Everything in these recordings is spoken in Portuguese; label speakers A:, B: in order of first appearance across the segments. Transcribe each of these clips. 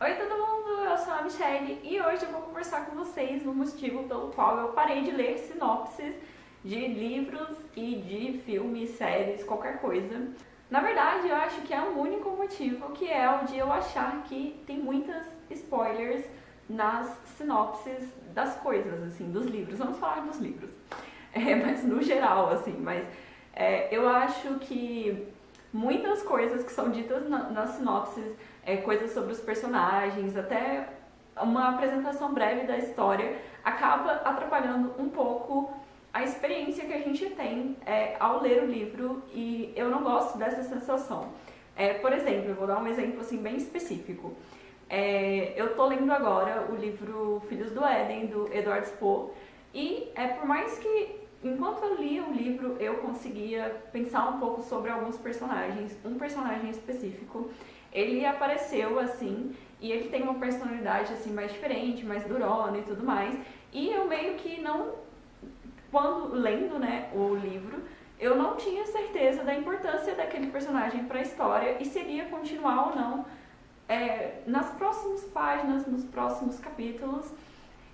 A: Oi todo mundo, eu sou a Michelle e hoje eu vou conversar com vocês o motivo pelo qual eu parei de ler sinopses de livros e de filmes, séries, qualquer coisa. Na verdade, eu acho que é um único motivo, que é o de eu achar que tem muitas spoilers nas sinopses das coisas, assim, dos livros. Vamos falar dos livros, mas no geral, assim, eu acho que muitas coisas que são ditas nas sinopses, coisas sobre os personagens, até uma apresentação breve da história, acaba atrapalhando um pouco a experiência que a gente tem ao ler o livro, e eu não gosto dessa sensação. Por exemplo, eu vou dar um exemplo assim, bem específico. Eu tô lendo agora o livro Filhos do Éden, do Edward Poe, e por mais que enquanto eu lia o livro eu conseguia pensar um pouco sobre alguns personagens, um personagem específico, ele apareceu assim, e ele tem uma personalidade assim mais diferente, mais durona e tudo mais, e eu meio que não, quando lendo, né, o livro, eu não tinha certeza da importância daquele personagem para a história e se iria continuar ou não nas próximas páginas, nos próximos capítulos.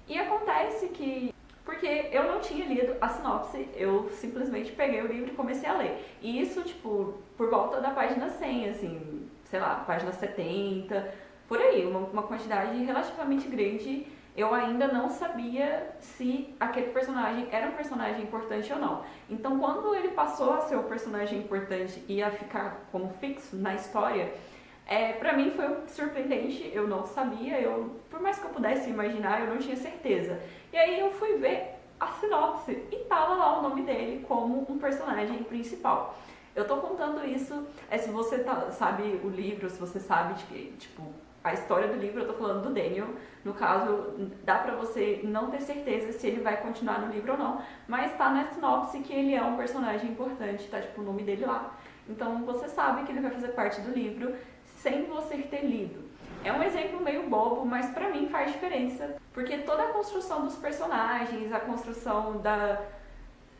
A: E acontece que, porque eu não tinha lido a sinopse, eu simplesmente peguei o livro e comecei a ler. E isso, tipo, por volta da página 100, assim, sei lá, página 70, por aí, uma quantidade relativamente grande. Eu ainda não sabia se aquele personagem era um personagem importante ou não. Então, quando ele passou a ser um personagem importante e a ficar como fixo na história, pra mim foi surpreendente, eu não sabia, por mais que eu pudesse imaginar, eu não tinha certeza. E aí eu fui ver a sinopse e tava lá o nome dele como um personagem principal. Eu tô contando isso, se você sabe o livro, se você sabe de que, tipo, a história do livro, eu tô falando do Daniel. No caso, dá pra você não ter certeza se ele vai continuar no livro ou não, mas tá na sinopse que ele é um personagem importante, tá tipo o nome dele lá. Então você sabe que ele vai fazer parte do livro sem você ter lido. É um exemplo meio bobo, mas pra mim faz diferença, porque toda a construção dos personagens, a construção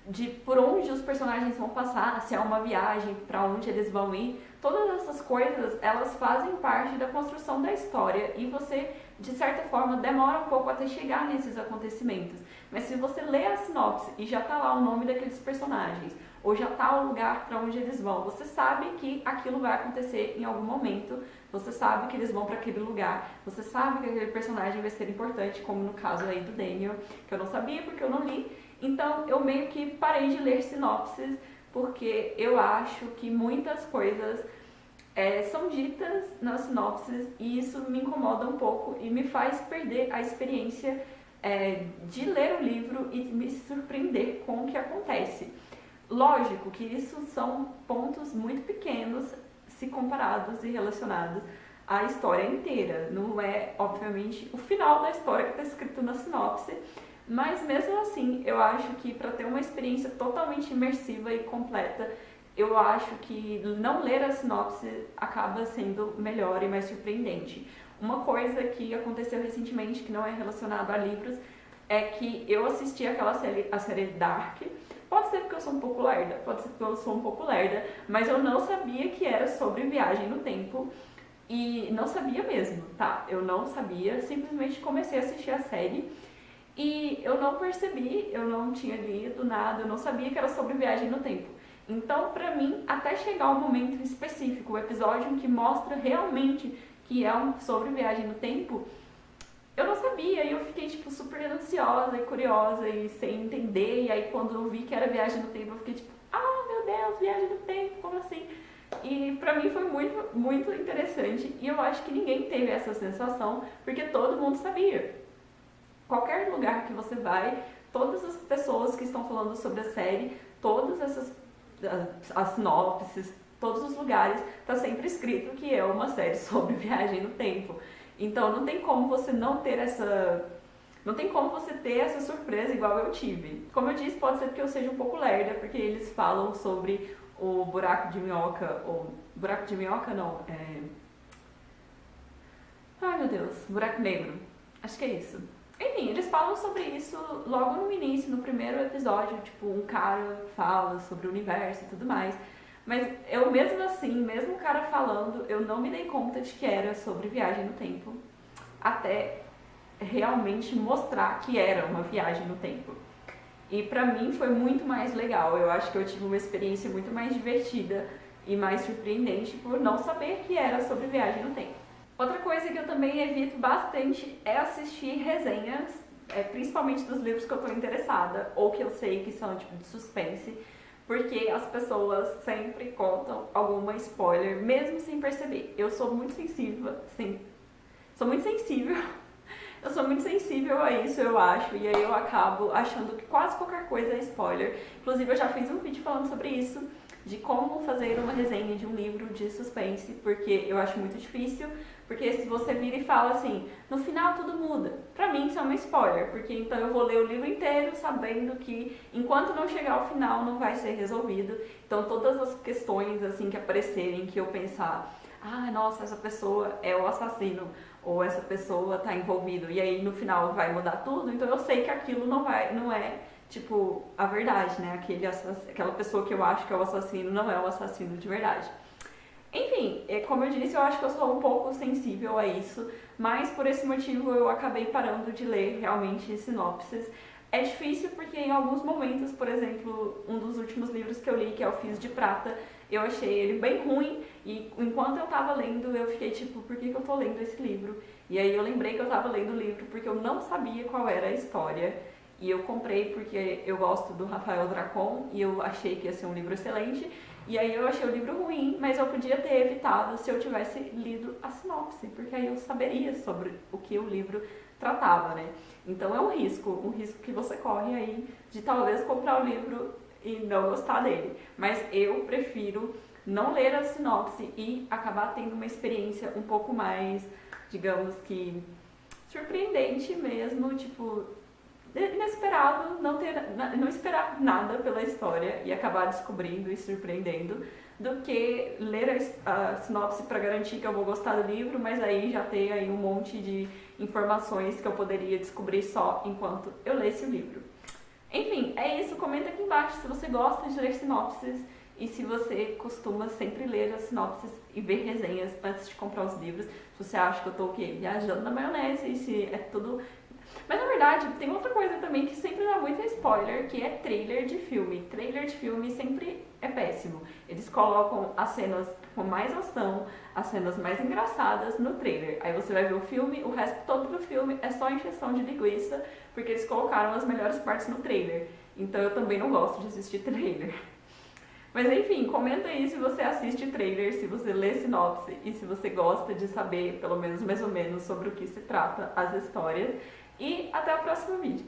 A: de por onde os personagens vão passar, se é uma viagem, para onde eles vão ir, todas essas coisas, elas fazem parte da construção da história e você, de certa forma, demora um pouco até chegar nesses acontecimentos. Mas se você lê a sinopse e já tá lá o nome daqueles personagens, ou já tá o lugar para onde eles vão, você sabe que aquilo vai acontecer em algum momento, você sabe que eles vão para aquele lugar, você sabe que aquele personagem vai ser importante, como no caso aí do Daniel, que eu não sabia porque eu não li. Então eu meio que parei de ler sinopses, porque eu acho que muitas coisas são ditas nas sinopses e isso me incomoda um pouco e me faz perder a experiência de ler o livro e me surpreender com o que acontece. Lógico que isso são pontos muito pequenos se comparados e relacionados à história inteira. Não é, obviamente, o final da história que está escrito na sinopse, mas mesmo assim, eu acho que para ter uma experiência totalmente imersiva e completa, eu acho que não ler a sinopse acaba sendo melhor e mais surpreendente. Uma coisa que aconteceu recentemente, que não é relacionado a livros, é que eu assisti a série Dark. Pode ser porque eu sou um pouco lerda, pode ser porque eu sou um pouco lerda, mas eu não sabia que era sobre viagem no tempo. E não sabia mesmo, tá? Eu não sabia, simplesmente comecei a assistir a série e eu não percebi, eu não tinha lido nada, eu não sabia que era sobre viagem no tempo. Então, pra mim, até chegar o momento específico, o episódio que mostra realmente que é sobre viagem no tempo, eu não sabia e eu fiquei tipo super ansiosa e curiosa e sem entender. E aí quando eu vi que era viagem no tempo, eu fiquei tipo, ah, meu Deus, viagem no tempo, como assim? E pra mim foi muito, muito interessante e eu acho que ninguém teve essa sensação, porque todo mundo sabia. Qualquer lugar que você vai, todas as pessoas que estão falando sobre a série, todas as sinopses, todos os lugares, tá sempre escrito que é uma série sobre viagem no tempo. Então não tem como você não ter essa... Não tem como você ter essa surpresa igual eu tive. Como eu disse, pode ser porque eu seja um pouco lerda, porque eles falam sobre o buraco de minhoca, ou... Buraco de minhoca não, Ai meu Deus, buraco negro. Acho que é isso. Enfim, eles falam sobre isso logo no início, no primeiro episódio, tipo, um cara fala sobre o universo e tudo mais. Mas eu mesmo assim, mesmo o cara falando, eu não me dei conta de que era sobre viagem no tempo. até realmente mostrar que era uma viagem no tempo. E pra mim foi muito mais legal. Eu acho que eu tive uma experiência muito mais divertida e mais surpreendente por não saber que era sobre viagem no tempo. Outra coisa que eu também evito bastante é assistir resenhas, principalmente dos livros que eu tô interessada ou que eu sei que são tipo de suspense, porque as pessoas sempre contam alguma spoiler, mesmo sem perceber. Eu sou muito sensível, sim, sou muito sensível. Eu sou muito sensível a isso, eu acho, e aí eu acabo achando que quase qualquer coisa é spoiler. Inclusive, eu já fiz um vídeo falando sobre isso, de como fazer uma resenha de um livro de suspense, porque eu acho muito difícil, porque se você vira e fala assim, no final tudo muda, pra mim isso é uma spoiler, porque então eu vou ler o livro inteiro sabendo que enquanto não chegar ao final não vai ser resolvido. Então todas as questões assim que aparecerem, que eu pensar, ah, nossa, essa pessoa é o assassino, ou essa pessoa tá envolvida, e aí no final vai mudar tudo, então eu sei que aquilo não é tipo a verdade, né? Aquela pessoa que eu acho que é o assassino não é o assassino de verdade. Enfim, como eu disse, eu acho que eu sou um pouco sensível a isso, mas por esse motivo eu acabei parando de ler realmente sinopses. É difícil porque em alguns momentos, por exemplo, um dos últimos livros que eu li, que é o Fios de Prata, eu achei ele bem ruim e enquanto eu tava lendo eu fiquei tipo, por que eu tô lendo esse livro? E aí eu lembrei que eu tava lendo o livro porque eu não sabia qual era a história e eu comprei porque eu gosto do Rafael Dracon e eu achei que ia ser um livro excelente e aí eu achei o livro ruim, mas eu podia ter evitado se eu tivesse lido a sinopse, porque aí eu saberia sobre o que o livro tratava, né? Então é um risco que você corre aí de talvez comprar o livro e não gostar dele. Mas eu prefiro não ler a sinopse e acabar tendo uma experiência um pouco mais, digamos que, surpreendente mesmo, tipo, inesperado, não esperar nada pela história e acabar descobrindo e surpreendendo, do que ler a sinopse para garantir que eu vou gostar do livro, mas aí já ter aí um monte de informações que eu poderia descobrir só enquanto eu lesse o livro. Enfim, é isso. Comenta aqui embaixo se você gosta de ler sinopses e se você costuma sempre ler as sinopses e ver resenhas antes de comprar os livros. Se você acha que eu tô o quê? Viajando na maionese e se é tudo... Mas na verdade, tem outra coisa também que sempre dá muito spoiler, que é trailer de filme. Trailer de filme sempre é péssimo. Eles colocam as cenas com mais ação, as cenas mais engraçadas no trailer. Aí você vai ver o filme, o resto todo do filme é só encheção de linguiça, porque eles colocaram as melhores partes no trailer. Então eu também não gosto de assistir trailer. Mas enfim, comenta aí se você assiste trailer, se você lê sinopse e se você gosta de saber, pelo menos mais ou menos, sobre o que se trata as histórias. E até o próximo vídeo.